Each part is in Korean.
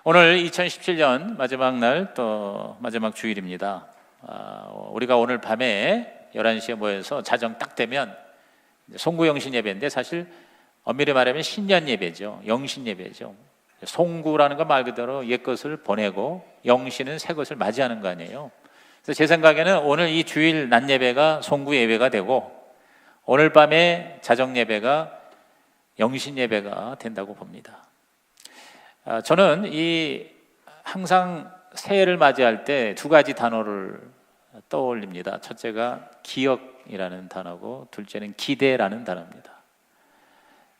오늘 2017년 마지막 날 또 마지막 주일입니다. 우리가 오늘 밤에 11시에 모여서 자정 딱 되면 송구영신 예배인데 사실 엄밀히 말하면 신년 예배죠. 영신 예배죠. 송구라는 건 말 그대로 옛것을 보내고 영신은 새것을 맞이하는 거 아니에요. 그래서 제 생각에는 오늘 이 주일 낮 예배가 송구 예배가 되고 오늘 밤에 자정 예배가 영신 예배가 된다고 봅니다. 저는 항상 새해를 맞이할 때 두 가지 단어를 떠올립니다. 첫째가 기억이라는 단어고 둘째는 기대라는 단어입니다.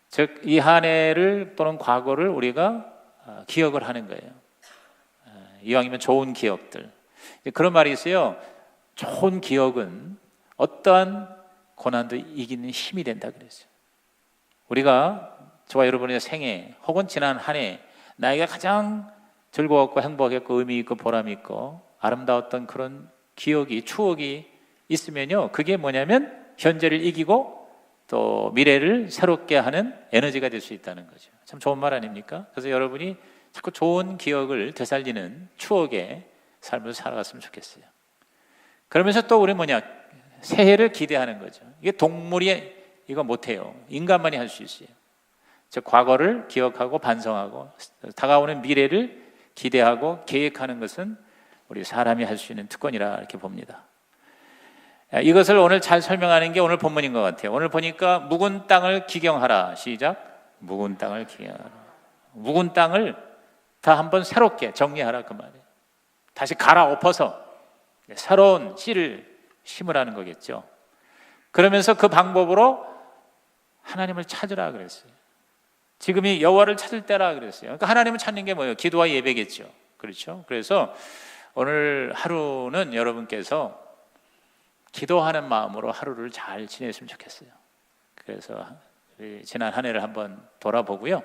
즉, 이 한 해를 또는 과거를 우리가 기억을 하는 거예요. 이왕이면 좋은 기억들. 그런 말이 있어요. 좋은 기억은 어떠한 고난도 이기는 힘이 된다 그랬어요. 우리가 저와 여러분의 생애 혹은 지난 한 해 나에게 가장 즐거웠고 행복했고 의미 있고 보람 있고 아름다웠던 그런 기억이 추억이 있으면요, 그게 뭐냐면 현재를 이기고 또 미래를 새롭게 하는 에너지가 될 수 있다는 거죠. 참 좋은 말 아닙니까? 그래서 여러분이 자꾸 좋은 기억을 되살리는 추억의 삶을 살아갔으면 좋겠어요. 그러면서 또 우리 새해를 기대하는 거죠. 이게 동물이 이거 못해요. 인간만이 할 수 있어요. 즉, 과거를 기억하고 반성하고 다가오는 미래를 기대하고 계획하는 것은 우리 사람이 할 수 있는 특권이라 이렇게 봅니다. 이것을 오늘 잘 설명하는 게 오늘 본문인 것 같아요. 오늘 보니까 묵은 땅을 기경하라. 시작. 묵은 땅을 기경하라. 묵은 땅을 다 한번 새롭게 정리하라 그 말이에요. 다시 갈아엎어서 새로운 씨를 심으라는 거겠죠. 그러면서 그 방법으로 하나님을 찾으라 그랬어요. 지금이 여호와를 찾을 때라 그랬어요. 그러니까 하나님을 찾는 게 뭐예요? 기도와 예배겠죠. 그렇죠? 그래서 오늘 하루는 여러분께서 기도하는 마음으로 하루를 잘 지냈으면 좋겠어요. 그래서 지난 한 해를 한번 돌아보고요.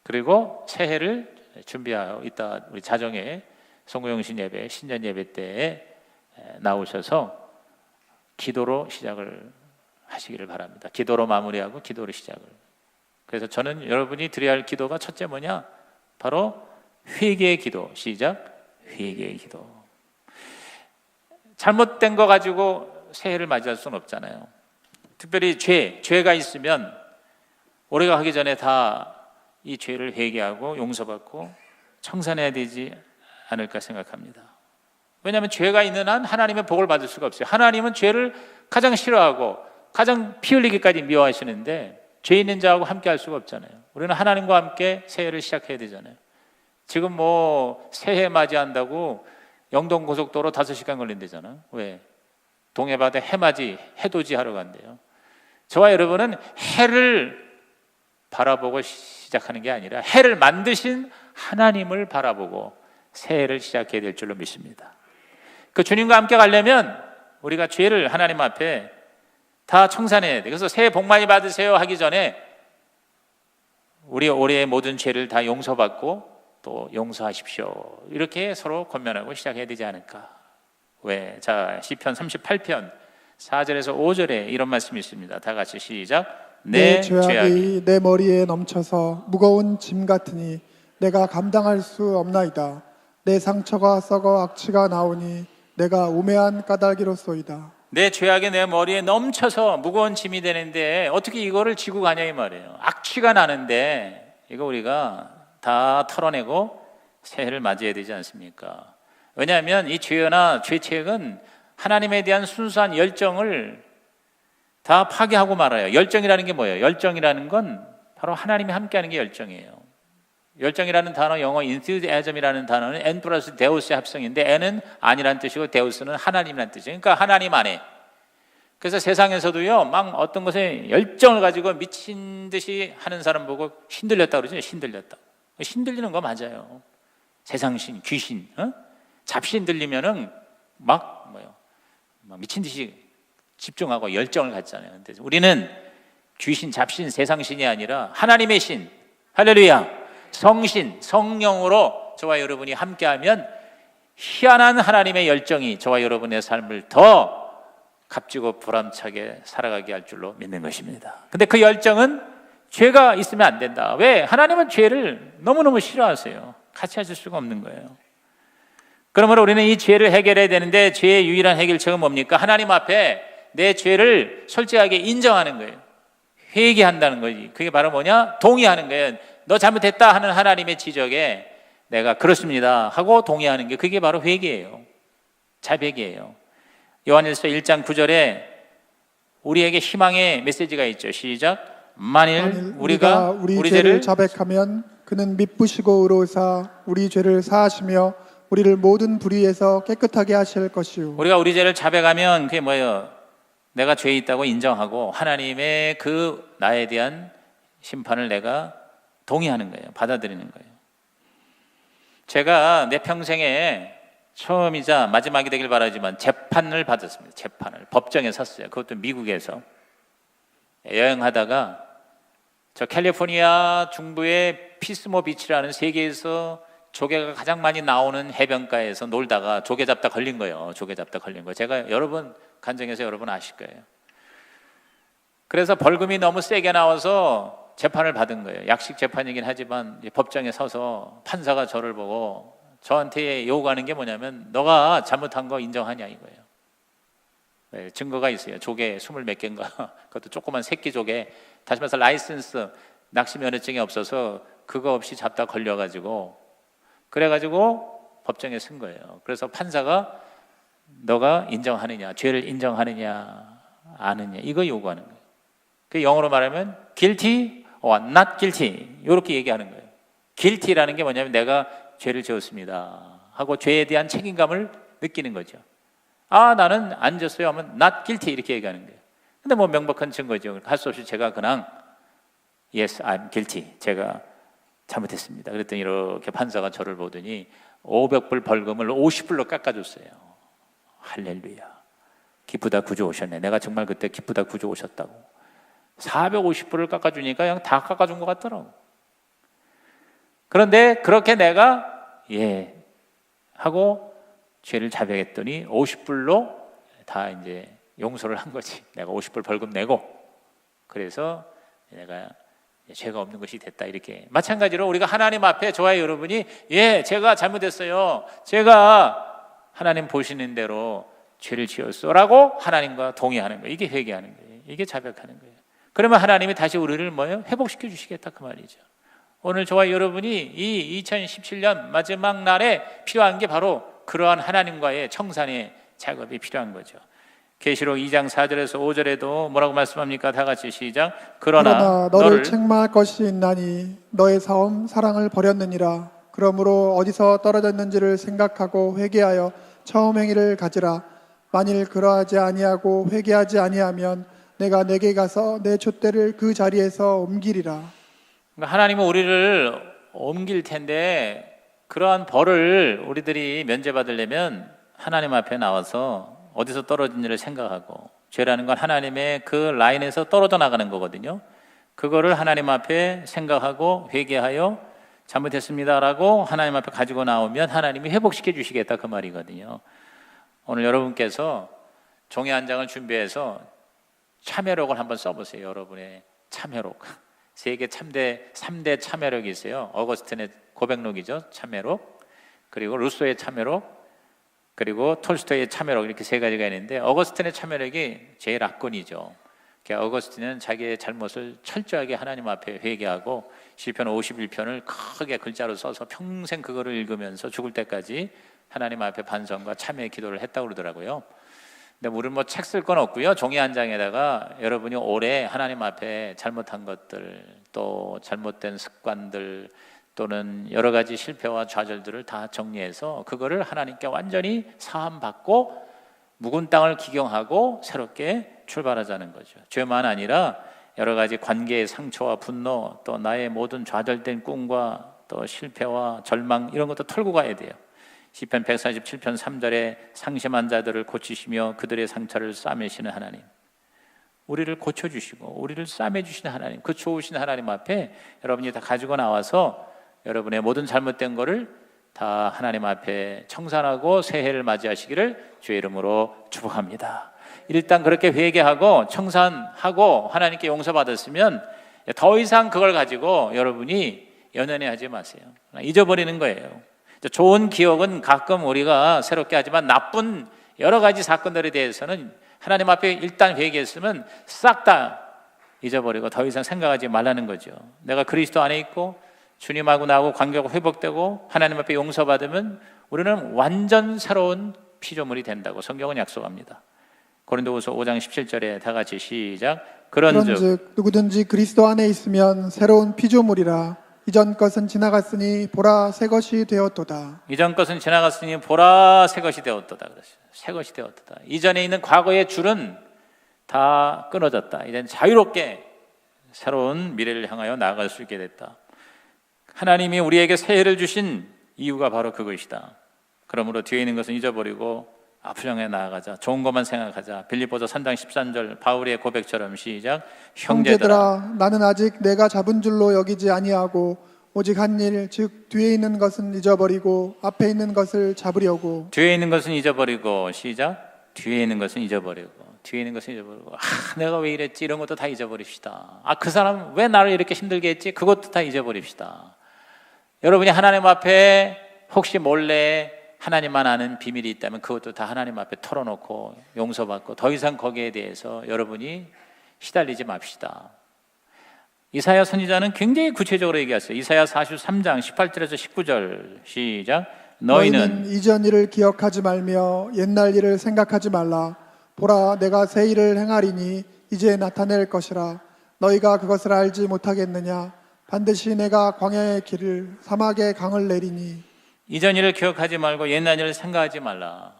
그리고 새해를 준비하고 이따 우리 자정에 송구영신 예배, 신년 예배 때에 나오셔서 기도로 시작을 하시기를 바랍니다. 기도로 마무리하고 기도로 시작을. 그래서 저는 여러분이 드려야 할 기도가 첫째 뭐냐? 바로 회개의 기도. 시작. 회개의 기도. 잘못된 거 가지고 새해를 맞이할 수는 없잖아요. 특별히 죄가 있으면 올해가 하기 전에 다 이 죄를 회개하고 용서받고 청산해야 되지 않을까 생각합니다. 왜냐하면 죄가 있는 한 하나님의 복을 받을 수가 없어요. 하나님은 죄를 가장 싫어하고 가장 피 흘리기까지 미워하시는데 죄 있는 자하고 함께 할 수가 없잖아요. 우리는 하나님과 함께 새해를 시작해야 되잖아요. 지금 새해 맞이한다고 영동고속도로 5시간 걸린대잖아. 왜? 동해바다 해맞이, 해돋이 하러 간대요. 저와 여러분은 해를 바라보고 시작하는 게 아니라 해를 만드신 하나님을 바라보고 새해를 시작해야 될 줄로 믿습니다. 그 주님과 함께 가려면 우리가 죄를 하나님 앞에 다 청산해야 돼. 그래서 새해 복 많이 받으세요 하기 전에 우리 올해의 모든 죄를 다 용서받고 또 용서하십시오. 이렇게 서로 권면하고 시작해야 되지 않을까. 왜? 자, 시편 38편 4절에서 5절에 이런 말씀이 있습니다. 다 같이 시작. 내 죄악이 내 머리에 넘쳐서 무거운 짐 같으니 내가 감당할 수 없나이다. 내 상처가 썩어 악취가 나오니 내가 우매한 까닭이로소이다. 내 죄악이 내 머리에 넘쳐서 무거운 짐이 되는데 어떻게 이거를 지고 가냐 이 말이에요. 악취가 나는데 이거 우리가 다 털어내고 새해를 맞이해야 되지 않습니까? 왜냐하면 이 죄나 죄책은 하나님에 대한 순수한 열정을 다 파괴하고 말아요. 열정이라는 게 뭐예요? 열정이라는 건 바로 하나님이 함께하는 게 열정이에요. 열정이라는 단어, 영어 enthusiasm이라는 단어는 en 플러스 데우스의 합성인데 en은 아니라는 뜻이고 데우스는 하나님이라는 뜻이에요. 그러니까 하나님 안에. 그래서 세상에서도요, 막 어떤 것에 열정을 가지고 미친 듯이 하는 사람 보고 신들렸다 그러죠. 신들렸다. 신들리는 거 맞아요. 세상신, 귀신, 잡신 들리면은 막 미친 듯이 집중하고 열정을 갖잖아요. 근데 우리는 귀신, 잡신, 세상신이 아니라 하나님의 신, 할렐루야, 성신, 성령으로 저와 여러분이 함께하면 희한한 하나님의 열정이 저와 여러분의 삶을 더 값지고 보람차게 살아가게 할 줄로 믿는 것입니다. 근데 그 열정은 죄가 있으면 안 된다. 왜? 하나님은 죄를 너무너무 싫어하세요. 같이 하실 수가 없는 거예요. 그러므로 우리는 이 죄를 해결해야 되는데 죄의 유일한 해결책은 뭡니까? 하나님 앞에 내 죄를 솔직하게 인정하는 거예요. 회개한다는 거지. 그게 바로 뭐냐? 동의하는 거예요. 너 잘못했다 하는 하나님의 지적에 내가 그렇습니다 하고 동의하는 게 그게 바로 회개예요. 자백이에요. 요한일서 1장 9절에 우리에게 희망의 메시지가 있죠. 시작. 만일 우리가 우리 죄를 자백하면 그는 미쁘시고 의로우사 우리 죄를 사하시며 우리를 모든 불의에서 깨끗하게 하실 것이요. 우리가 우리 죄를 자백하면 그게 뭐예요? 내가 죄 있다고 인정하고 하나님의 그 나에 대한 심판을 내가 동의하는 거예요. 받아들이는 거예요. 제가 내 평생에 처음이자 마지막이 되길 바라지만 재판을 받았습니다. 재판을 법정에 섰어요. 그것도 미국에서 여행하다가 저 캘리포니아 중부의 피스모 비치라는 세계에서 조개가 가장 많이 나오는 해변가에서 놀다가 조개 잡다 걸린 거예요. 조개 잡다 걸린 거. 제가 여러 번 간증해서 여러분 아실 거예요. 그래서 벌금이 너무 세게 나와서 재판을 받은 거예요. 약식 재판이긴 하지만 법정에 서서 판사가 저를 보고 저한테 요구하는 게 뭐냐면 너가 잘못한 거 인정하냐 이거예요. 네, 증거가 있어요. 조개 20몇 개인가 그것도 조그만 새끼 조개 다시 말해서 라이센스 낚시 면허증이 없어서 그거 없이 잡다 걸려가지고 그래가지고 법정에 쓴 거예요. 그래서 판사가 너가 인정하느냐 죄를 인정하느냐 아느냐 이거 요구하는 거예요. 그 영어로 말하면 guilty or not guilty 이렇게 얘기하는 거예요. guilty라는 게 뭐냐면 내가 죄를 지었습니다 하고 죄에 대한 책임감을 느끼는 거죠. 아 나는 안 졌어요 하면 not guilty 이렇게 얘기하는 거예요. 근데 뭐 명백한 증거죠. 할 수 없이 제가 그냥 yes I'm guilty 제가 잘못했습니다. 그랬더니 이렇게 판사가 저를 보더니 500불 벌금을 50불로 깎아줬어요. 할렐루야. 기쁘다 구주 오셨네. 내가 정말 그때 기쁘다 구주 오셨다고 450불을 깎아주니까 그냥 다 깎아준 것 같더라고. 그런데 그렇게 내가 예 하고 죄를 자백했더니 50불로 다 이제 용서를 한 거지. 내가 50불 벌금 내고 그래서 내가 죄가 없는 것이 됐다 이렇게. 마찬가지로 우리가 하나님 앞에 저와 여러분이 예 제가 잘못했어요. 제가 하나님 보시는 대로 죄를 지었어라고 하나님과 동의하는 거예요. 이게 회개하는 거예요. 이게 자백하는 거예요. 그러면 하나님이 다시 우리를 뭐예요? 회복시켜 주시겠다 그 말이죠. 오늘 저와 여러분이 이 2017년 마지막 날에 필요한 게 바로 그러한 하나님과의 청산의 작업이 필요한 거죠. 계시록 2장 4절에서 5절에도 뭐라고 말씀합니까? 다 같이 시작. 그러나 너를 책망할 것이 있나니 너의 사랑을 버렸느니라. 그러므로 어디서 떨어졌는지를 생각하고 회개하여 처음 행위를 가지라. 만일 그러하지 아니하고 회개하지 아니하면 내가 내게 가서 내 촛대를 그 자리에서 옮기리라. 하나님은 우리를 옮길 텐데 그러한 벌을 우리들이 면제받으려면 하나님 앞에 나와서 어디서 떨어진지를 생각하고 죄라는 건 하나님의 그 라인에서 떨어져 나가는 거거든요. 그거를 하나님 앞에 생각하고 회개하여 잘못했습니다라고 하나님 앞에 가지고 나오면 하나님이 회복시켜 주시겠다 그 말이거든요. 오늘 여러분께서 종이 한 장을 준비해서 참회록을 한번 써보세요. 여러분의 참회록. 세계 3대 참회록이 있어요. 어거스틴의 고백록이죠. 참회록. 그리고 루소의 참회록. 그리고 톨스토이의 참회록. 이렇게 세 가지가 있는데 어거스틴의 참회록이 제일 압권이죠. 어거스틴은 자기의 잘못을 철저하게 하나님 앞에 회개하고 시편 51편을 크게 글자로 써서 평생 그거를 읽으면서 죽을 때까지 하나님 앞에 반성과 참회 기도를 했다고 그러더라고요. 근데 우리는 뭐 책 쓸 건 없고요. 종이 한 장에다가 여러분이 올해 하나님 앞에 잘못한 것들, 또 잘못된 습관들, 또는 여러 가지 실패와 좌절들을 다 정리해서 그거를 하나님께 완전히 사함받고 묵은 땅을 기경하고 새롭게 출발하자는 거죠. 죄만 아니라 여러 가지 관계의 상처와 분노, 또 나의 모든 좌절된 꿈과 또 실패와 절망 이런 것도 털고 가야 돼요. 시편 147편 3절에 상심한 자들을 고치시며 그들의 상처를 싸매시는 하나님, 우리를 고쳐주시고 우리를 싸매주시는 하나님, 그 좋으신 하나님 앞에 여러분이 다 가지고 나와서 여러분의 모든 잘못된 거를 다 하나님 앞에 청산하고 새해를 맞이하시기를 주의 이름으로 축복합니다. 일단 그렇게 회개하고 청산하고 하나님께 용서받았으면 더 이상 그걸 가지고 여러분이 연연해 하지 마세요. 잊어버리는 거예요. 좋은 기억은 가끔 우리가 새롭게 하지만 나쁜 여러 가지 사건들에 대해서는 하나님 앞에 일단 회개했으면 싹 다 잊어버리고 더 이상 생각하지 말라는 거죠. 내가 그리스도 안에 있고 주님하고 나하고 관계가 회복되고 하나님 앞에 용서받으면 우리는 완전 새로운 피조물이 된다고 성경은 약속합니다. 고린도후서 5장 17절에 다 같이 시작. 그런즉 누구든지 그리스도 안에 있으면 새로운 피조물이라. 이전 것은 지나갔으니 보라 새 것이 되었도다. 이전 것은 지나갔으니 보라 새 것이 되었도다. 그랬어요. 새 것이 되었도다. 이전에 있는 과거의 줄은 다 끊어졌다. 이제는 자유롭게 새로운 미래를 향하여 나아갈 수 있게 됐다. 하나님이 우리에게 새해를 주신 이유가 바로 그것이다. 그러므로 뒤에 있는 것은 잊어버리고 앞을 향해 나아가자. 좋은 것만 생각하자. 빌립보서 3장 13절 바울의 고백처럼 시작. 형제들아 나는 아직 내가 잡은 줄로 여기지 아니하고 오직 한 일 즉 뒤에 있는 것은 잊어버리고 앞에 있는 것을 잡으려고. 뒤에 있는 것은 잊어버리고 시작. 뒤에 있는 것은 잊어버리고 뒤에 있는 것은 잊어버리고 내가 왜 이랬지 이런 것도 다 잊어버립시다. 그 사람 왜 나를 이렇게 힘들게 했지 그것도 다 잊어버립시다. 여러분이 하나님 앞에 혹시 몰래 하나님만 아는 비밀이 있다면 그것도 다 하나님 앞에 털어놓고 용서받고 더 이상 거기에 대해서 여러분이 시달리지 맙시다. 이사야 선지자는 굉장히 구체적으로 얘기했어요. 이사야 43장 18절에서 19절 시작. 너희는 이전 일을 기억하지 말며 옛날 일을 생각하지 말라. 보라 내가 새 일을 행하리니 이제 나타낼 것이라. 너희가 그것을 알지 못하겠느냐. 반드시 내가 광야의 길을 사막의 강을 내리니. 이전 일을 기억하지 말고 옛날 일을 생각하지 말라.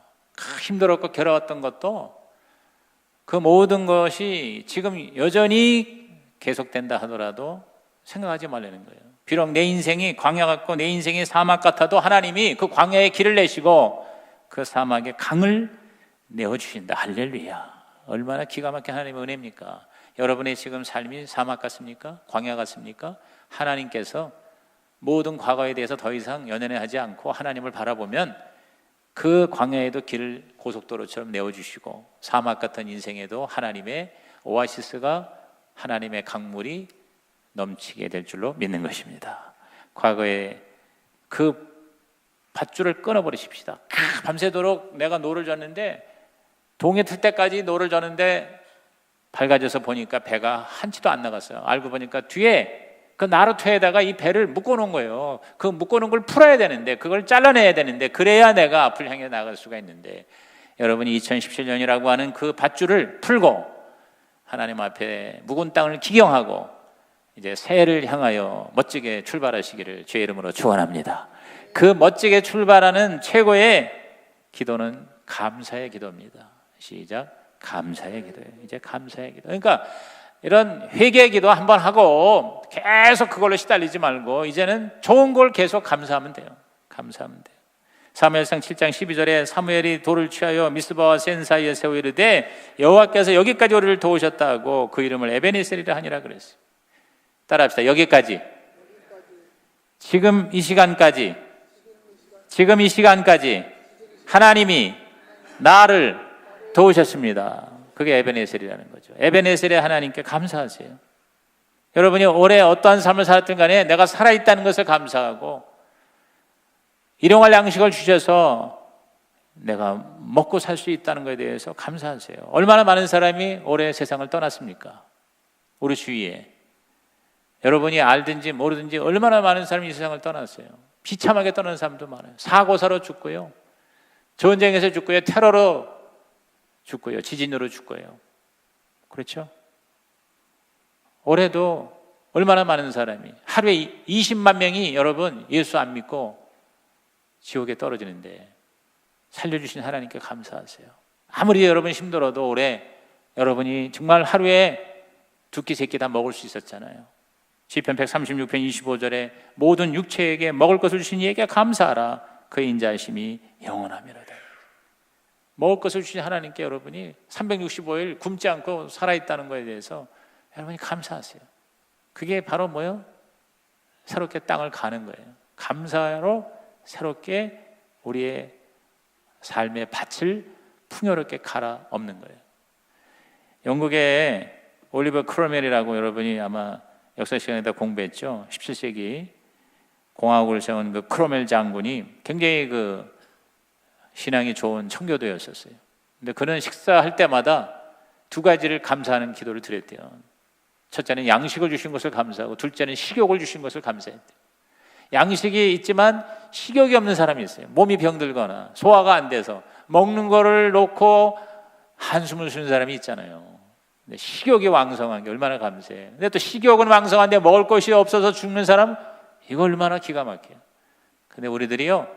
힘들었고 괴로웠던 것도 그 모든 것이 지금 여전히 계속된다 하더라도 생각하지 말라는 거예요. 비록 내 인생이 광야 같고 내 인생이 사막 같아도 하나님이 그 광야의 길을 내시고 그 사막의 강을 내어주신다. 할렐루야. 얼마나 기가 막힌 하나님의 은혜입니까? 여러분의 지금 삶이 사막 같습니까? 광야 같습니까? 하나님께서 모든 과거에 대해서 더 이상 연연하지 않고 하나님을 바라보면 그 광야에도 길을 고속도로처럼 내어주시고 사막 같은 인생에도 하나님의 오아시스가 하나님의 강물이 넘치게 될 줄로 믿는 것입니다. 과거에 그 밧줄을 끊어버리십시다. 밤새도록 내가 노를 졌는데 동해 틀 때까지 노를 졌는데 밝아져서 보니까 배가 한치도 안 나갔어요. 알고 보니까 뒤에 그 나루터에다가 이 배를 묶어놓은 거예요. 그 묶어놓은 걸 풀어야 되는데 그걸 잘라내야 되는데 그래야 내가 앞을 향해 나갈 수가 있는데 여러분이 2017년이라고 하는 그 밧줄을 풀고 하나님 앞에 묵은 땅을 기경하고 이제 새해를 향하여 멋지게 출발하시기를 주의 이름으로 축원합니다. 그 멋지게 출발하는 최고의 기도는 감사의 기도입니다. 시작. 감사의 기도예요. 이제 감사의 기도. 그러니까 이런 회개의 기도 한번 하고 계속 그걸로 시달리지 말고 이제는 좋은 걸 계속 감사하면 돼요. 감사하면 돼요. 사무엘상 7장 12절에 사무엘이 돌을 취하여 미스바와 센 사이에 세워 이르되 여호와께서 여기까지 우리를 도우셨다고 그 이름을 에베네셀이라 하니라 그랬어요. 따라합시다. 여기까지. 지금 이 시간까지 하나님이 나를 도우셨습니다. 그게 에베네셀이라는 거죠. 에베네셀의 하나님께 감사하세요. 여러분이 올해 어떠한 삶을 살았든 간에 내가 살아있다는 것을 감사하고 일용할 양식을 주셔서 내가 먹고 살 수 있다는 것에 대해서 감사하세요. 얼마나 많은 사람이 올해 세상을 떠났습니까? 우리 주위에 여러분이 알든지 모르든지 얼마나 많은 사람이 이 세상을 떠났어요. 비참하게 떠나는 사람도 많아요. 사고사로 죽고요, 전쟁에서 죽고요, 테러로 죽고요, 지진으로 죽고요. 그렇죠? 올해도 얼마나 많은 사람이 하루에 20만 명이 여러분 예수 안 믿고 지옥에 떨어지는데 살려주신 하나님께 감사하세요. 아무리 여러분 힘들어도 올해 여러분이 정말 하루에 두 끼 세 끼 다 먹을 수 있었잖아요. 시편 136편 25절에 모든 육체에게 먹을 것을 주신 이에게 감사하라. 그의 인자하심이 영원하미로다. 먹을 것을 주신 하나님께 여러분이 365일 굶지 않고 살아있다는 것에 대해서 여러분이 감사하세요. 그게 바로 뭐예요? 새롭게 땅을 가는 거예요. 감사로 새롭게 우리의 삶의 밭을 풍요롭게 갈아엎는 거예요. 영국의 올리버 크로멜이라고 여러분이 아마 역사 시간에다 공부했죠. 17세기 공화국을 세운 그 크로멜 장군이 굉장히 그 신앙이 좋은 청교도였었어요. 근데 그는 식사할 때마다 두 가지를 감사하는 기도를 드렸대요. 첫째는 양식을 주신 것을 감사하고, 둘째는 식욕을 주신 것을 감사했대요. 양식이 있지만 식욕이 없는 사람이 있어요. 몸이 병들거나 소화가 안 돼서 먹는 거를 놓고 한숨을 쉬는 사람이 있잖아요. 근데 식욕이 왕성한 게 얼마나 감사해요. 근데 또 식욕은 왕성한데 먹을 것이 없어서 죽는 사람, 이거 얼마나 기가 막혀요. 근데 우리들이요,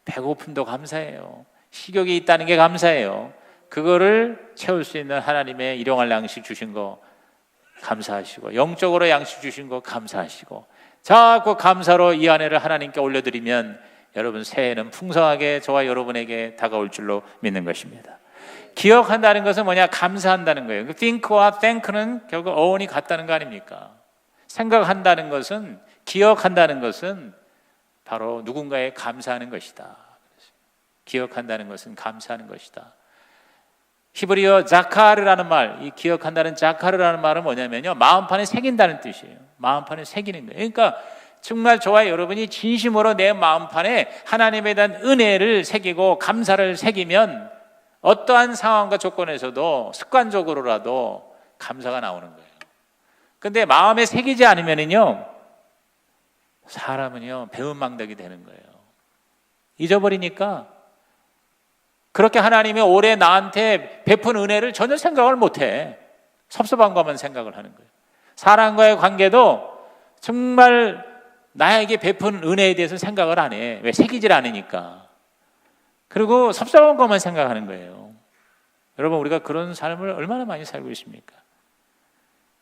배고픔도 감사해요. 식욕이 있다는 게 감사해요. 그거를 채울 수 있는 하나님의 일용할 양식 주신 거 감사하시고, 영적으로 양식 주신 거 감사하시고, 자꾸 감사로 이 안에를 하나님께 올려드리면 여러분 새해는 풍성하게 저와 여러분에게 다가올 줄로 믿는 것입니다. 기억한다는 것은 뭐냐? 감사한다는 거예요. think와 thank는 결국 어원이 같다는 거 아닙니까? 생각한다는 것은, 기억한다는 것은 바로 누군가에 감사하는 것이다. 기억한다는 것은 감사하는 것이다. 히브리어 자카르라는 말, 이 기억한다는 자카르라는 말은 뭐냐면요, 마음판에 새긴다는 뜻이에요. 마음판에 새기는 거예요. 그러니까 정말 저와 여러분이 진심으로 내 마음판에 하나님에 대한 은혜를 새기고 감사를 새기면 어떠한 상황과 조건에서도 습관적으로라도 감사가 나오는 거예요. 근데 마음에 새기지 않으면요, 사람은요 배은망덕이 되는 거예요. 잊어버리니까 그렇게 하나님이 올해 나한테 베푼 은혜를 전혀 생각을 못해. 섭섭한 것만 생각을 하는 거예요. 사람과의 관계도 정말 나에게 베푼 은혜에 대해서 생각을 안 해. 왜? 새기질 않으니까. 그리고 섭섭한 것만 생각하는 거예요. 여러분, 우리가 그런 삶을 얼마나 많이 살고 있습니까?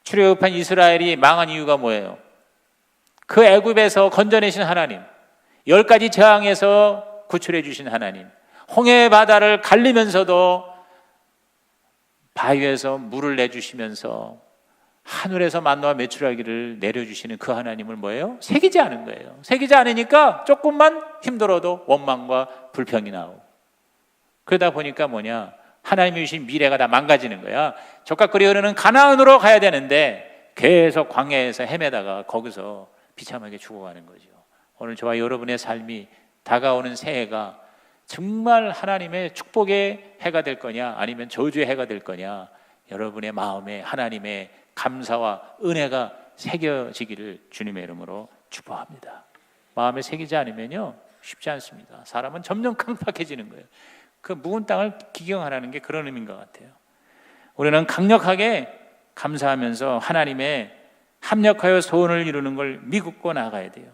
출애굽한 이스라엘이 망한 이유가 뭐예요? 그 애굽에서 건져내신 하나님, 10가지 재앙에서 구출해 주신 하나님, 홍해 바다를 갈리면서도 바위에서 물을 내주시면서 하늘에서 만나와 메추라기를 내려주시는 그 하나님을 뭐예요? 새기지 않은 거예요. 새기지 않으니까 조금만 힘들어도 원망과 불평이 나오고, 그러다 보니까 뭐냐? 하나님이 주신 미래가 다 망가지는 거야. 적각거리 흐르는 가나안으로 가야 되는데 계속 광야에서 헤매다가 거기서 비참하게 죽어가는 거죠. 오늘 저와 여러분의 삶이 다가오는 새해가 정말 하나님의 축복의 해가 될 거냐, 아니면 저주의 해가 될 거냐, 여러분의 마음에 하나님의 감사와 은혜가 새겨지기를 주님의 이름으로 축복합니다. 마음에 새기지 않으면요 쉽지 않습니다. 사람은 점점 강팍해지는 거예요. 그 묵은 땅을 기경하라는 게 그런 의미인 것 같아요. 우리는 강력하게 감사하면서 하나님의 합력하여 소원을 이루는 걸 믿고 나가야 돼요.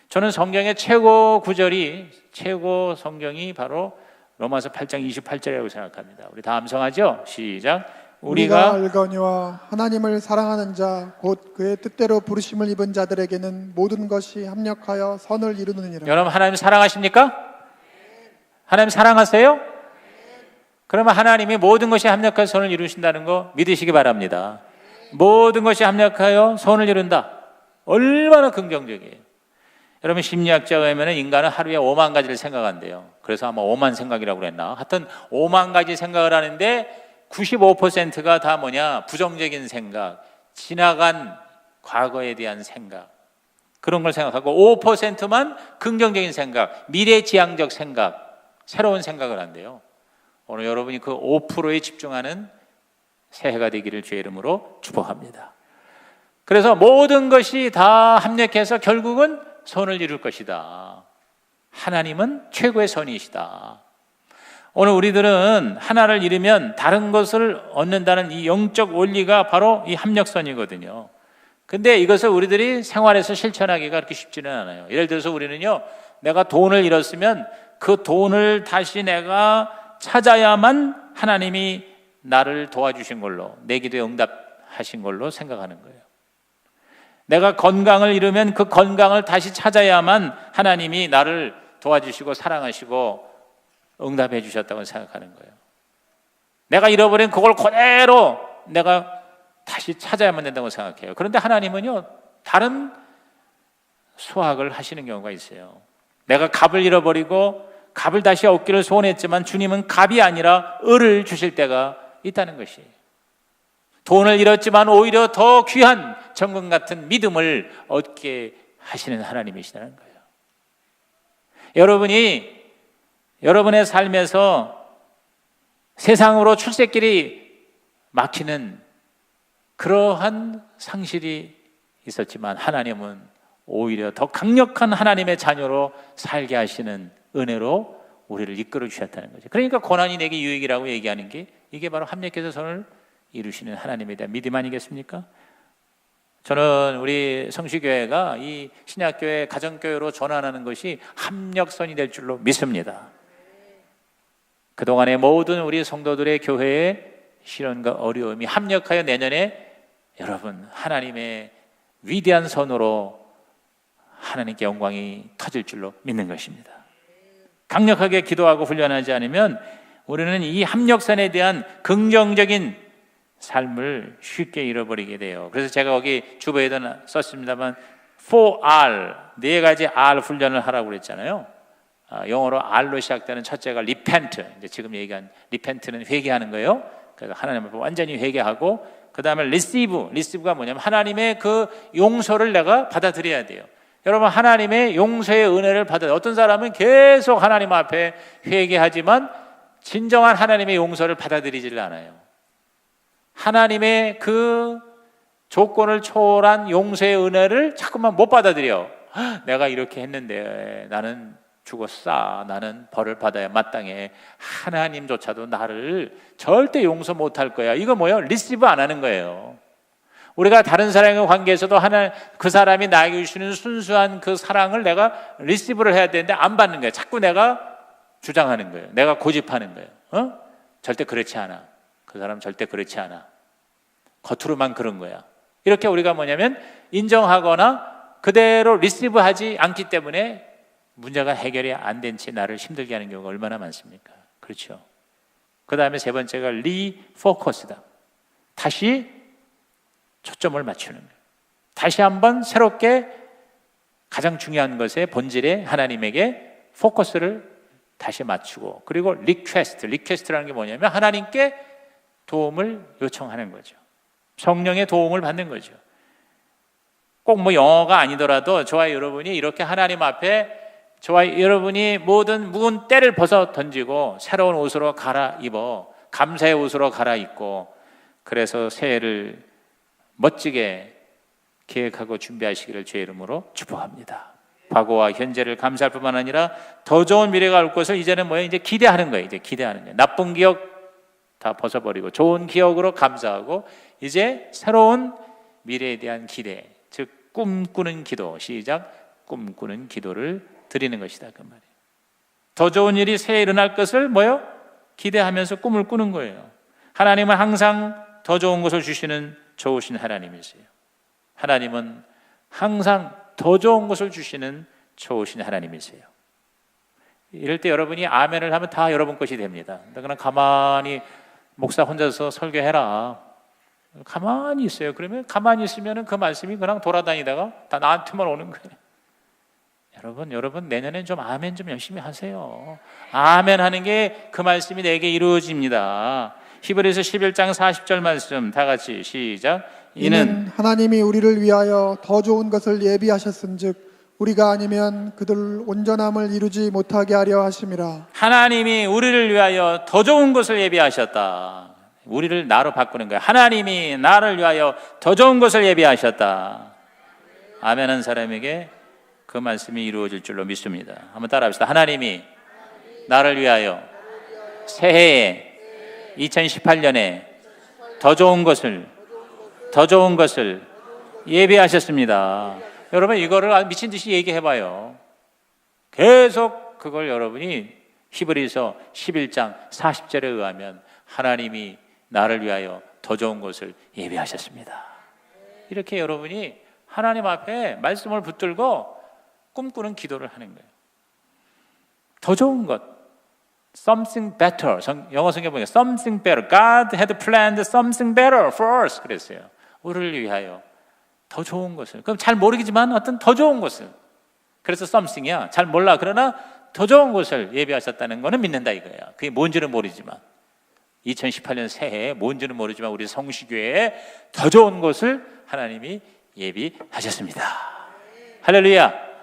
저는 성경의 최고 구절이, 최고 성경이 바로 로마서 8장 28절이라고 생각합니다. 우리 다 암송하죠? 시작. 우리가 알거니와 하나님을 사랑하는 자, 곧 그의 뜻대로 부르심을 입은 자들에게는 모든 것이 합력하여 선을 이루느니라. 여러분, 하나님 사랑하십니까? 하나님 사랑하세요? 그러면 하나님이 모든 것이 합력하여 선을 이루신다는 거 믿으시기 바랍니다. 모든 것이 합력하여 선을 이룬다. 얼마나 긍정적이에요. 여러분, 심리학자에 의하면 인간은 하루에 5만 가지를 생각한대요. 그래서 아마 5만 생각이라고 그랬나? 하여튼 5만 가지 생각을 하는데 95%가 다 뭐냐? 부정적인 생각, 지나간 과거에 대한 생각, 그런 걸 생각하고 5%만 긍정적인 생각, 미래지향적 생각, 새로운 생각을 한대요. 오늘 여러분이 그 5%에 집중하는 새해가 되기를 주의 이름으로 축복합니다. 그래서 모든 것이 다 합력해서 결국은 선을 이룰 것이다. 하나님은 최고의 선이시다. 오늘 우리들은 하나를 잃으면 다른 것을 얻는다는 이 영적 원리가 바로 이 합력선이거든요. 근데 이것을 우리들이 생활에서 실천하기가 그렇게 쉽지는 않아요. 예를 들어서 우리는요, 내가 돈을 잃었으면 그 돈을 다시 내가 찾아야만 하나님이 나를 도와주신 걸로, 내 기도에 응답하신 걸로 생각하는 거예요. 내가 건강을 잃으면 그 건강을 다시 찾아야만 하나님이 나를 도와주시고 사랑하시고 응답해 주셨다고 생각하는 거예요. 내가 잃어버린 그걸 그대로 내가 다시 찾아야만 된다고 생각해요. 그런데 하나님은요, 다른 수학을 하시는 경우가 있어요. 내가 갑을 잃어버리고 갑을 다시 얻기를 소원했지만 주님은 갑이 아니라 을을 주실 때가 있다는 것이에요. 돈을 잃었지만 오히려 더 귀한 정금 같은 믿음을 얻게 하시는 하나님이시라는 거예요. 여러분이 여러분의 삶에서 세상으로 출세길이 막히는 그러한 상실이 있었지만 하나님은 오히려 더 강력한 하나님의 자녀로 살게 하시는 은혜로 우리를 이끌어 주셨다는 거죠. 그러니까 고난이 내게 유익이라고 얘기하는 게 이게 바로 합력해서 선을 이루시는 하나님에 대한 믿음 아니겠습니까? 저는 우리 성시교회가 이 신약교회 가정교회로 전환하는 것이 합력선이 될 줄로 믿습니다. 그동안의 모든 우리 성도들의 교회의 시련과 어려움이 합력하여 내년에 여러분 하나님의 위대한 선으로 하나님께 영광이 터질 줄로 믿는 것입니다. 강력하게 기도하고 훈련하지 않으면 우리는 이 합력선에 대한 긍정적인 삶을 쉽게 잃어버리게 돼요. 그래서 제가 거기 주보에도 썼습니다만 4R, 4가지 R 훈련을 하라고 그랬잖아요. 영어로 R로 시작되는 첫째가 repent, 이제 지금 얘기한 repent는 회개하는 거예요. 그래서 하나님 앞에 완전히 회개하고, 그 다음에 receive가 뭐냐면 하나님의 그 용서를 내가 받아들여야 돼요. 여러분 하나님의 용서의 은혜를 어떤 사람은 계속 하나님 앞에 회개하지만 진정한 하나님의 용서를 받아들이질 않아요. 하나님의 그 조건을 초월한 용서의 은혜를 자꾸만 못 받아들여. 내가 이렇게 했는데 나는 죽었어. 나는 벌을 받아야 마땅해. 하나님조차도 나를 절대 용서 못할 거야. 이거 뭐예요? 리시브 안 하는 거예요. 우리가 다른 사람의 관계에서도 그 사람이 나에게 주시는 순수한 그 사랑을 내가 리시브를 해야 되는데 안 받는 거예요. 자꾸 내가 주장하는 거예요. 내가 고집하는 거예요. 절대 그렇지 않아. 그 사람 절대 그렇지 않아. 겉으로만 그런 거야. 이렇게 우리가 뭐냐면 인정하거나 그대로 리시브하지 않기 때문에 문제가 해결이 안 된 채 나를 힘들게 하는 경우가 얼마나 많습니까? 그렇죠. 그 다음에 세 번째가 리포커스다. 다시 초점을 맞추는 거예요. 다시 한번 새롭게 가장 중요한 것에 본질에 하나님에게 포커스를 다시 맞추고, 그리고 리퀘스트라는 게 뭐냐면 하나님께 도움을 요청하는 거죠. 성령의 도움을 받는 거죠. 꼭 뭐 영어가 아니더라도 저와 여러분이 이렇게 하나님 앞에 저와 여러분이 모든 묵은 때를 벗어 던지고 새로운 옷으로 갈아입어 감사의 옷으로 갈아입고, 그래서 새해를 멋지게 계획하고 준비하시기를 주의 이름으로 축복합니다. 과거와 현재를 감사할 뿐만 아니라 더 좋은 미래가 올 것을 이제는 뭐예요? 이제 기대하는 거예요. 이제 기대하는 거예요. 나쁜 기억 다 벗어버리고 좋은 기억으로 감사하고 이제 새로운 미래에 대한 기대, 즉 꿈꾸는 기도. 시작. 꿈꾸는 기도를 드리는 것이다 그 말이에요. 더 좋은 일이 새해 일어날 것을 뭐요? 기대하면서 꿈을 꾸는 거예요. 하나님은 항상 더 좋은 것을 주시는 좋으신 하나님이세요. 하나님은 항상 더 좋은 것을 주시는 좋으신 하나님이세요. 이럴 때 여러분이 아멘을 하면 다 여러분 것이 됩니다. 그냥 가만히 목사 혼자서 설교해라. 가만히 있어요. 그러면 가만히 있으면 그 말씀이 그냥 돌아다니다가 다 나한테만 오는 거예요. 여러분 내년엔 좀 아멘 좀 열심히 하세요. 아멘 하는 게 그 말씀이 내게 이루어집니다. 히브리서 11장 40절 말씀 다 같이 시작. 이는 하나님이 우리를 위하여 더 좋은 것을 예비하셨은즉 우리가 아니면 그들 온전함을 이루지 못하게 하려 하심이라. 하나님이 우리를 위하여 더 좋은 것을 예비하셨다. 우리를 나로 바꾸는 거야. 하나님이 나를 위하여 더 좋은 것을 예비하셨다. 아멘한 사람에게 그 말씀이 이루어질 줄로 믿습니다. 한번 따라합시다. 하나님이 나를 위하여 새해에 2018년에 더 좋은 것을 예비하셨습니다. 여러분 이거를 미친 듯이 얘기해봐요. 계속 그걸 여러분이 히브리서 11장 40절에 의하면 하나님이 나를 위하여 더 좋은 것을 예비하셨습니다. 이렇게 여러분이 하나님 앞에 말씀을 붙들고 꿈꾸는 기도를 하는 거예요. 더 좋은 것, something better. 영어 성경 보니까 something better. God had planned something better for us. 그랬어요. 우리를 위하여 더 좋은 것을. 그럼 잘 모르겠지만 어떤 더 좋은 것을. 그래서 something이야. 잘 몰라. 그러나 더 좋은 것을 예비하셨다는 거는 믿는다 이거예요. 그게 뭔지는 모르지만 2018년 새해에 뭔지는 모르지만 우리 성시교회에 더 좋은 것을 하나님이 예비하셨습니다. 할렐루야.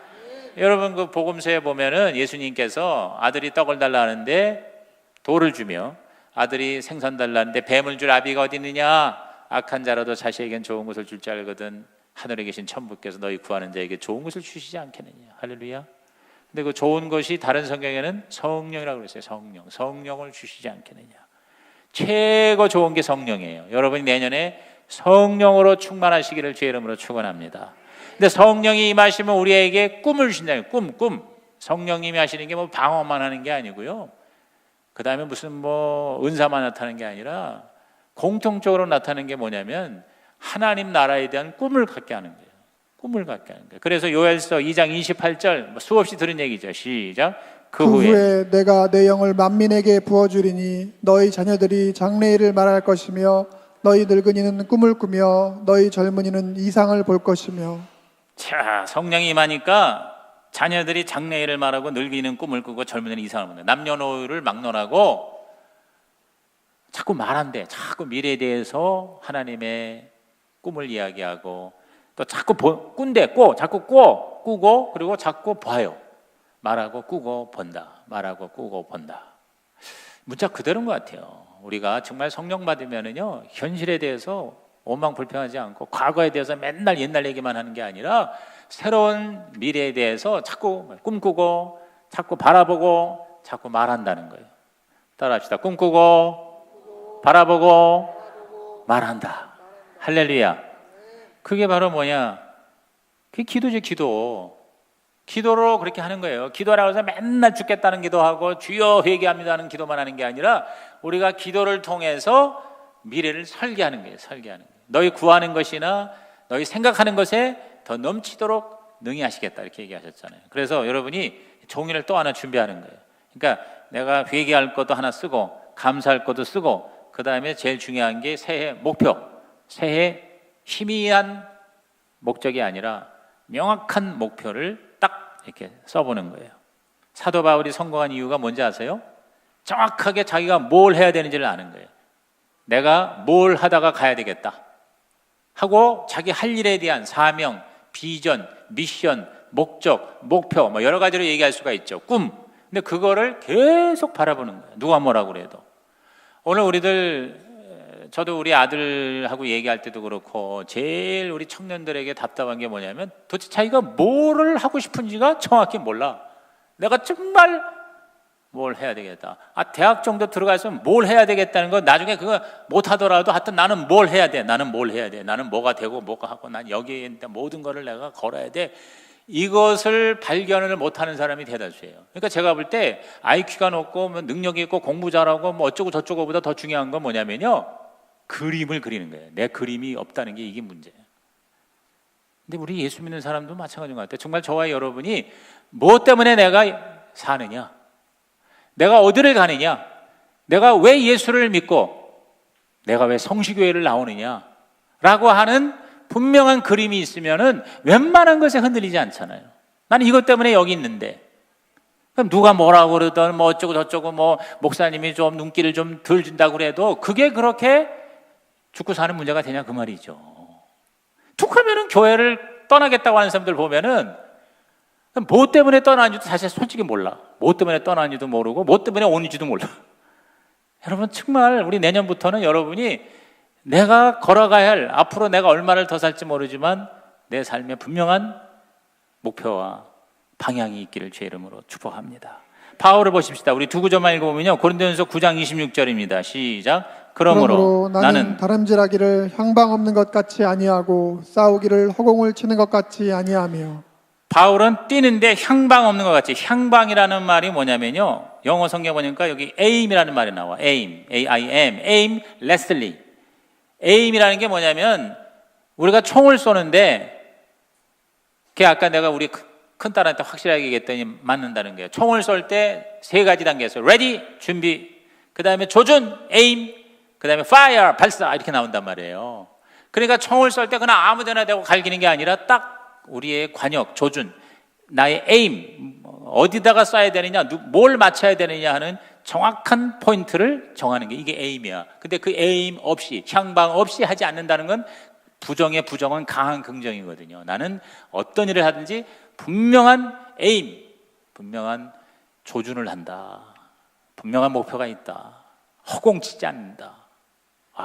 여러분 그 복음서에 보면은 예수님께서 아들이 떡을 달라 하는데 돌을 주며 아들이 생선 달라 하는데 뱀을 줄 아비가 어디 있느냐? 악한 자라도 자식에겐 좋은 것을 줄 줄 알거든 하늘에 계신 천부께서 너희 구하는 자에게 좋은 것을 주시지 않겠느냐. 할렐루야. 근데 그 좋은 것이 다른 성경에는 성령이라고 그랬어요. 성령을 주시지 않겠느냐. 최고 좋은 게 성령이에요. 여러분이 내년에 성령으로 충만하시기를 주의 이름으로 축원합니다. 근데 성령이 임하시면 우리에게 꿈을 주신다는 꿈. 성령님이 하시는 게 뭐 방언만 하는 게 아니고요. 그 다음에 무슨 뭐 은사만 나타나는 게 아니라 공통적으로 나타나는 게 뭐냐면 하나님 나라에 대한 꿈을 갖게 하는 거예요. 꿈을 갖게 하는 거예요. 그래서 요엘서 2장 28절 수없이 들은 얘기죠. 시작. 그 후에 내가 내 영을 만민에게 부어주리니 너희 자녀들이 장래일을 말할 것이며 너희 늙은이는 꿈을 꾸며 너희 젊은이는 이상을 볼 것이며. 자, 성령이 임하니까 자녀들이 장래일을 말하고 늙은이는 꿈을 꾸고 젊은이는 이상을 본다. 남녀노소를 막론하고 자꾸 말한대. 자꾸 미래에 대해서 하나님의 꿈을 이야기하고 또 자꾸 자꾸 꾸고 그리고 자꾸 봐요. 말하고 꾸고 본다. 말하고 꾸고 본다. 문자 그대로인 것 같아요. 우리가 정말 성령 받으면은요 현실에 대해서 원망불평하지 않고 과거에 대해서 맨날 옛날 얘기만 하는 게 아니라 새로운 미래에 대해서 자꾸 꿈꾸고 자꾸 바라보고 자꾸 말한다는 거예요. 따라합시다. 꿈꾸고 바라보고 말한다. 할렐루야. 그게 바로 뭐냐? 그게 기도지. 기도로 그렇게 하는 거예요. 기도라고 해서 맨날 죽겠다는 기도하고 주여 회개합니다 하는 기도만 하는 게 아니라 우리가 기도를 통해서 미래를 설계하는 거예요. 너희 구하는 것이나 너희 생각하는 것에 더 넘치도록 능히 하시겠다 이렇게 얘기하셨잖아요. 그래서 여러분이 종이를 또 하나 준비하는 거예요. 그러니까 내가 회개할 것도 하나 쓰고 감사할 것도 쓰고 그 다음에 제일 중요한 게 새해 목표. 새해 희미한 목적이 아니라 명확한 목표를 딱 이렇게 써보는 거예요. 사도 바울이 성공한 이유가 뭔지 아세요? 정확하게 자기가 뭘 해야 되는지를 아는 거예요. 내가 뭘 하다가 가야 되겠다 하고 자기 할 일에 대한 사명, 비전, 미션, 목적, 목표 뭐 여러 가지로 얘기할 수가 있죠. 꿈. 근데 그거를 계속 바라보는 거예요. 누가 뭐라고 그래도. 오늘 저도 우리 아들하고 얘기할 때도 그렇고 제일 우리 청년들에게 답답한 게 뭐냐면 도대체 자기가 뭐를 하고 싶은지가 정확히 몰라. 내가 정말 뭘 해야 되겠다. 대학 정도 들어가서 뭘 해야 되겠다는 거 나중에 그거 못하더라도 하여튼 나는 뭘 해야 돼. 나는 뭐가 되고 뭐가 하고 난 여기에 있는 모든 거를 내가 걸어야 돼. 이것을 발견을 못하는 사람이 대다수예요. 그러니까 제가 볼 때 IQ가 높고 뭐 능력이 있고 공부 잘하고 뭐 어쩌고 저쩌고보다 더 중요한 건 뭐냐면요. 그림을 그리는 거예요. 내 그림이 없다는 게 이게 문제예요. 근데 우리 예수 믿는 사람도 마찬가지인 것 같아요. 정말 저와 여러분이 뭐 때문에 내가 사느냐? 내가 어디를 가느냐? 내가 왜 예수를 믿고 내가 왜 성시교회를 나오느냐? 라고 하는 분명한 그림이 있으면은 웬만한 것에 흔들리지 않잖아요. 나는 이것 때문에 여기 있는데. 그럼 누가 뭐라고 그러든 뭐 어쩌고 저쩌고 뭐 목사님이 좀 눈길을 좀 덜 준다고 그래도 그게 그렇게 죽고 사는 문제가 되냐 그 말이죠. 툭 하면은 교회를 떠나겠다고 하는 사람들 보면은 뭐 때문에 떠나는지도 사실 솔직히 몰라. 뭐 때문에 떠나는지도 모르고 뭐 때문에 오는지도 몰라. 여러분 정말 우리 내년부터는 여러분이 내가 걸어가야 할 앞으로 내가 얼마를 더 살지 모르지만 내 삶에 분명한 목표와 방향이 있기를 주의 이름으로 축복합니다. 바울을 보십시다. 우리 두 구절만 읽어보면요. 고린도전서 9장 26절입니다. 시작. 그러므로 나는 다름질하기를 향방 없는 것 같이 아니하고 싸우기를 허공을 치는 것 같이 아니하며. 바울은 뛰는데 향방 없는 것 같이. 향방이라는 말이 뭐냐면요. 영어 성경 보니까 여기 aim이라는 말이 나와. aim, aim, lastly. aim이라는 게 뭐냐면 우리가 총을 쏘는데 그게 아까 내가 우리 큰 딸한테 확실하게 얘기했더니 맞는다는 거예요. 총을 쏠 때 세 가지 단계에서 ready, 준비, 그 다음에 조준, aim, 그 다음에 fire, 발사 이렇게 나온단 말이에요. 그러니까 총을 쏠 때 그냥 아무데나 대고 갈기는 게 아니라 딱 우리의 관역, 조준, 나의 aim, 어디다가 쏴야 되느냐, 뭘 맞춰야 되느냐 하는 정확한 포인트를 정하는 게 이게 aim이야. 근데 그 aim 없이, 향방 없이 하지 않는다는 건 부정의 부정은 강한 긍정이거든요. 나는 어떤 일을 하든지 분명한 에임, 분명한 조준을 한다. 분명한 목표가 있다. 허공치지 않는다.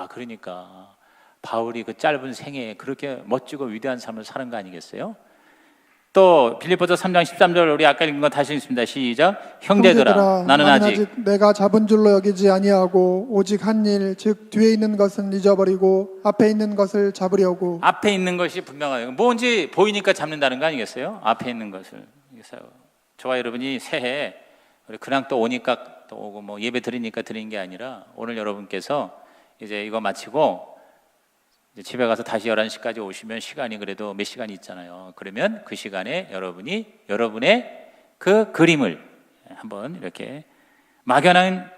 그러니까 바울이 그 짧은 생애에 그렇게 멋지고 위대한 삶을 사는 거 아니겠어요? 또 빌립보서 3장 13절 우리 아까 읽은 거 다시 읽습니다. 시작. 형제들아 나는 아직 내가 잡은 줄로 여기지 아니하고 오직 한 일 즉 뒤에 있는 것은 잊어버리고 앞에 있는 것을 잡으려고. 앞에 있는 것이 분명하요. 뭔지 보이니까 잡는다는 거 아니겠어요? 앞에 있는 것을. 그래서 저와 여러분이 새해 그냥 또 오니까 또 오고 뭐 예배 드리니까 드리는 게 아니라 오늘 여러분께서 이제 이거 마치고 이제 집에 가서 다시 11시까지 오시면 시간이 그래도 몇 시간이 있잖아요. 그러면 그 시간에 여러분이 여러분의 그 그림을 한번 이렇게 막연한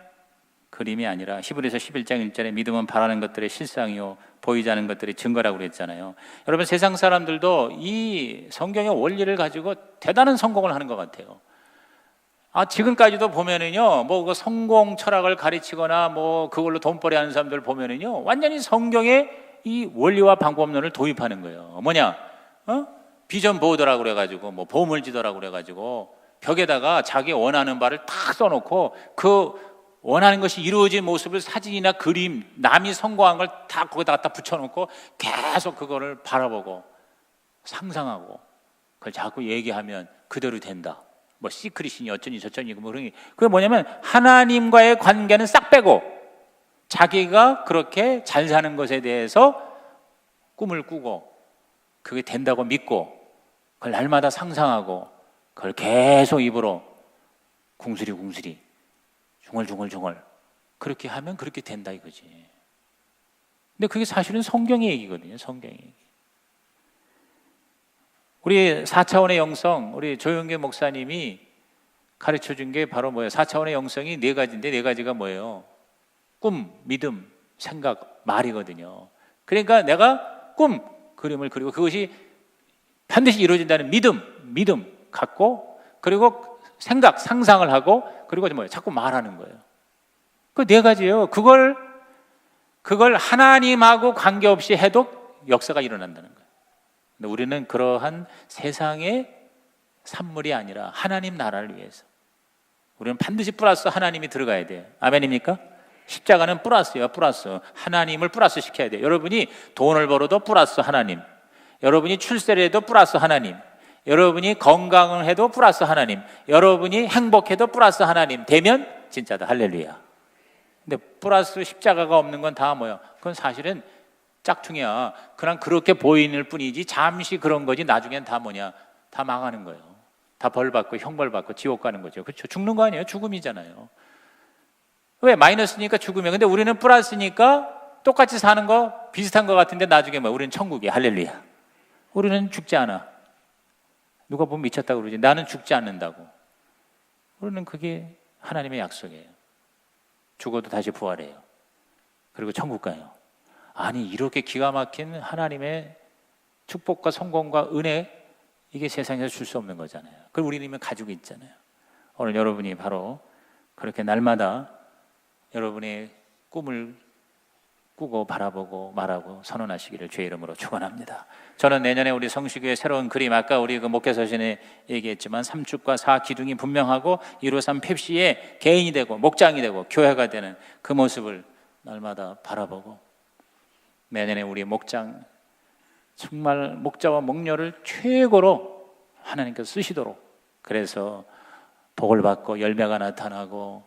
그림이 아니라 히브리서 11장 1절에 믿음은 바라는 것들의 실상이요 보이지 않는 것들의 증거라고 그랬잖아요. 여러분 세상 사람들도 이 성경의 원리를 가지고 대단한 성공을 하는 것 같아요. 지금까지도 보면은요, 뭐 그 성공 철학을 가르치거나 뭐 그걸로 돈벌이 하는 사람들 보면은요, 완전히 성경의 이 원리와 방법론을 도입하는 거예요. 뭐냐? 비전 보드라고 그래가지고 뭐 보물지도라고 그래가지고 벽에다가 자기 원하는 바를 탁 써놓고 그 원하는 것이 이루어진 모습을 사진이나 그림, 남이 성공한 걸 다 거기다 갖다 붙여놓고 계속 그거를 바라보고 상상하고 그걸 자꾸 얘기하면 그대로 된다. 뭐 시크릿이니 어쩌니 저쩌니 뭐 그런 게 그게 뭐냐면 하나님과의 관계는 싹 빼고 자기가 그렇게 잘 사는 것에 대해서 꿈을 꾸고 그게 된다고 믿고 그걸 날마다 상상하고 그걸 계속 입으로 궁수리 중얼 그렇게 하면 그렇게 된다 이거지. 근데 그게 사실은 성경의 얘기거든요. 성경의 얘기. 우리 4차원의 영성, 우리 조영계 목사님이 가르쳐 준 게 바로 뭐예요? 4차원의 영성이 네 가지인데 네 가지가 뭐예요? 꿈, 믿음, 생각, 말이거든요. 그러니까 내가 꿈, 그림을 그리고 그것이 반드시 이루어진다는 믿음 갖고 그리고 생각, 상상을 하고 그리고 뭐예요? 자꾸 말하는 거예요. 그 네 가지예요. 그걸 하나님하고 관계없이 해도 역사가 일어난다는 거예요. 근데 우리는 그러한 세상의 산물이 아니라 하나님 나라를 위해서 우리는 반드시 플러스 하나님이 들어가야 돼요. 아멘입니까? 십자가는 플러스예요. 플러스. 하나님을 플러스 시켜야 돼요. 여러분이 돈을 벌어도 플러스 하나님, 여러분이 출세를 해도 플러스 하나님, 여러분이 건강을 해도 플러스 하나님, 여러분이 행복해도 플러스 하나님 되면 진짜다. 할렐루야. 근데 플러스 십자가가 없는 건 다 뭐야? 그건 사실은 짝퉁이야. 그냥 그렇게 보이는 뿐이지 잠시 그런 거지 나중엔 다 뭐냐? 다 망하는 거예요. 다 벌받고 형벌받고 지옥 가는 거죠. 그렇죠? 죽는 거 아니에요? 죽음이잖아요. 왜? 마이너스니까 죽으면. 근데 우리는 플러스니까 똑같이 사는 거 비슷한 거 같은데 나중에 뭐 우리는 천국이야. 할렐루야. 우리는 죽지 않아. 누가 보면 미쳤다고 그러지. 나는 죽지 않는다고. 우리는 그게 하나님의 약속이에요. 죽어도 다시 부활해요. 그리고 천국 가요. 아니 이렇게 기가 막힌 하나님의 축복과 성공과 은혜 이게 세상에서 줄 수 없는 거잖아요. 그걸 우리는 이미 가지고 있잖아요. 오늘 여러분이 바로 그렇게 날마다 여러분의 꿈을 꾸고 바라보고 말하고 선언하시기를 주의 이름으로 축원합니다. 저는 내년에 우리 성시교의 새로운 그림, 아까 우리 그 목회서신에 얘기했지만 3축과 4기둥이 분명하고 153 펩시의 개인이 되고 목장이 되고 교회가 되는 그 모습을 날마다 바라보고 내년에 우리 목장 정말 목자와 목녀를 최고로 하나님께서 쓰시도록 그래서 복을 받고 열매가 나타나고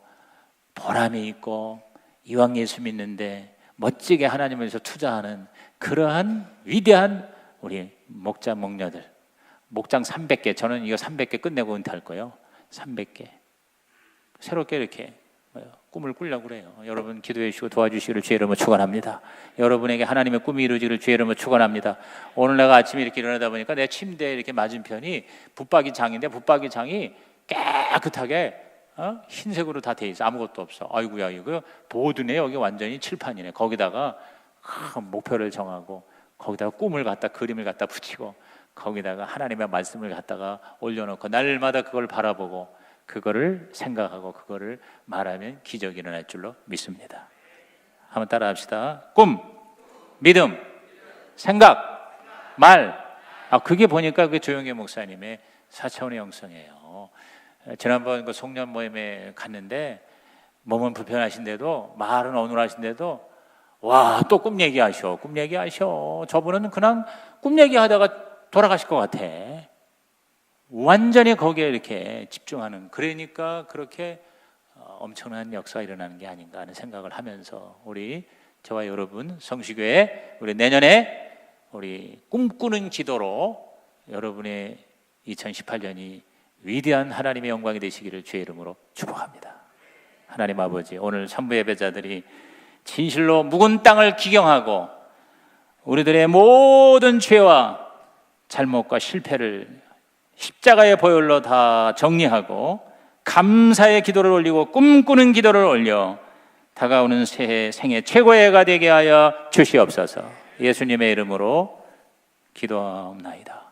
보람이 있고 이왕 예수 믿는데 멋지게 하나님을 위해서 투자하는 그러한 위대한 우리 목자 목녀들 목장 300개 저는 이거 300개 끝내고 은퇴할 거예요. 300개 새롭게 이렇게 꿈을 꾸려고 그래요. 여러분 기도해 주시고 도와주시기를 주의 이름으로 축원합니다. 여러분에게 하나님의 꿈이 이루어지기를 주의 이름으로 축원합니다. 오늘 내가 아침에 이렇게 일어나다 보니까 내 침대에 이렇게 맞은편이 붙박이장인데 붙박이장이 깨끗하게 흰색으로 다 돼 있어. 아무것도 없어. 아이고야 이거 보드네. 여기 완전히 칠판이네. 거기다가 목표를 정하고 거기다가 꿈을 갖다 그림을 갖다 붙이고 거기다가 하나님의 말씀을 갖다가 올려놓고 날마다 그걸 바라보고 그거를 생각하고 그거를 말하면 기적이 일어날 줄로 믿습니다. 한번 따라합시다. 꿈, 믿음, 생각, 말. 그게 보니까 그 조영계 목사님의 4차원의 영성이에요. 지난번 그 송년 모임에 갔는데 몸은 불편하신데도 말은 어눌하신데도 와, 또 꿈 얘기하셔. 꿈 얘기하셔. 저분은 그냥 꿈 얘기하다가 돌아가실 것 같아. 완전히 거기에 이렇게 집중하는, 그러니까 그렇게 엄청난 역사가 일어나는 게 아닌가 하는 생각을 하면서 우리 저와 여러분 성시교회 우리 내년에 우리 꿈꾸는 기도로 여러분의 2018년이 위대한 하나님의 영광이 되시기를 주의 이름으로 축복합니다. 하나님 아버지, 오늘 산부 예배자들이 진실로 묵은 땅을 기경하고 우리들의 모든 죄와 잘못과 실패를 십자가의 보혈로 다 정리하고 감사의 기도를 올리고 꿈꾸는 기도를 올려 다가오는 새해 생애 최고의 해가 되게 하여 주시옵소서. 예수님의 이름으로 기도하옵나이다.